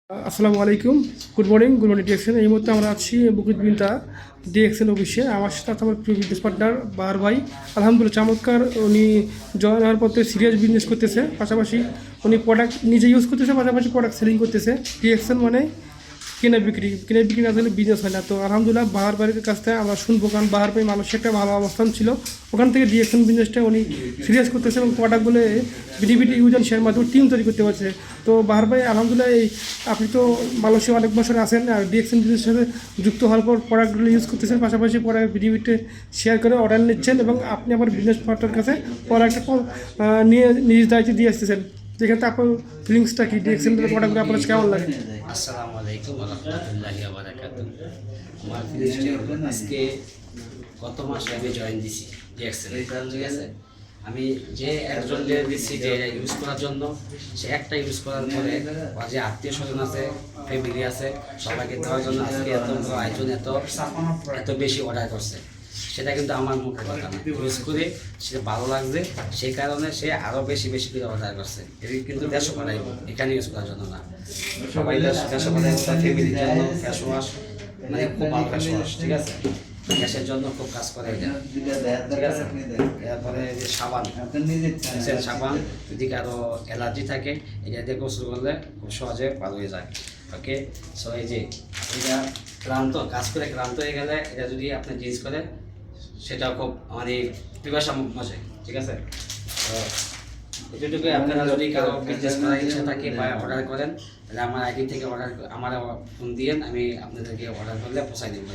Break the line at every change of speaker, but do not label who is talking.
আসসালামু আলাইকুম, good morning DXN. এই মুহূর্তে আমরা আছি বকুত বিনতা ডিএক্সএন অফিসে। আমার সাথে আছে আমার প্রিয় বিজনেস পার্টনার বাহার ভাই। আলহামদুলিল্লাহ চমৎকার, উনি জয়েন হওয়ার পর সিরিয়াস বিজনেস করতেছে, পাশাপাশি উনি প্রোডাক্ট নিজে ইউজ করতেছে, পাশাপাশি প্রোডাক্ট সেলিং করতেছে। ডিএক্সএন মানে কেনা বিক্রি না থাকলে বিজনেস হয় না। তো আলহামদুলিল্লাহ বাহার ভাইয়ের কাছ থেকে আমরা শুনবো, কারণ বাহার ভাই মানুষের একটা ভালো অবস্থান ছিল, ওখান থেকে ডিএক্সএন বিজনেসটা উনি সিরিয়াস করতেছে এবং প্রোডাক্টগুলো বিডিবিটি ইউজ অ্যান্ড শেয়ার মাধ্যমে টিম তৈরি করতে পারছে। তো বাহার ভাই আলহামদুলিল্লাহ, এই আপনি তো মালয়েশিয়া অনেক বছর আছেন আর ডিএক্সএন বিজনেসের সাথে যুক্ত হওয়ার পর প্রোডাক্টগুলো ইউজ করতেছেন, পাশাপাশি প্রোডাক্ট বিডিবিতে শেয়ার করে অর্ডার নিচ্ছেন এবং আপনি আমার বিজনেস পার্টনার কাছে প্রোডাক্টটা নিয়ে নিজ দায়িত্বে দিয়ে আসতেছেন। যেখানে আপনার ফিলিংসটা কি, ডিএক্সএনের প্রোডাক্টগুলো আপনার কেমন লাগে?
আসসালামু আলাইকুম ওয়া রাহমাতুল্লাহি ওয়া বারাকাতুহু। আমার ফিলিংসটা আজকে গত মাসে আমি জয়েন দিছি ডিএক্সএল, ঠিক আছে। আমি যে একজনকে দিচ্ছি যে ইউজ করার জন্য, সে একটা ইউজ করার পরে ওর যে আত্মীয় স্বজন আছে, ফ্যামিলি আছে, সবাইকে দেওয়ার জন্য আজকে এত আয়োজন, এত বেশি অর্ডার করছে। সেটা কিন্তু আমার মুখের কথা না, ইউজ করে সেটা ভালো লাগছে, সেই কারণে সে আরও বেশি বেশি করে অর্ডার করছে। এটা কিন্তু 150 টাকাই এখানে ইউজ করার জন্য না, সবাই 150 টাকায় ফ্যামিলির জন্য ফেস ওয়াশ, মানে খুব ভালো ফেস ওয়াশ, ঠিক আছে। গ্যাসের জন্য খুব কাজ করে এটা, ঠিক আছে। এরপরে যে সাবান, সাবান যদি কারো অ্যালার্জি থাকে, এটা দিয়ে গোসল করলে খুব সহজে ভালো হয়ে যায়। ওকে, সো এই যে এটা কাজ করে ক্লান্ত হয়ে গেলে এটা যদি আপনি জিনিস করে, সেটা খুব মানে পিপাসা মজে, ঠিক আছে। তো এটুকুই, আপনারা যদি কারো বিজনেস করার ইচ্ছা থাকে বা অর্ডার করেন, তাহলে আমার আইডি থেকে অর্ডার, আমার ফোন দিয়ে আমি আপনাদেরকে অর্ডার করলে পৌঁছাই দেবো।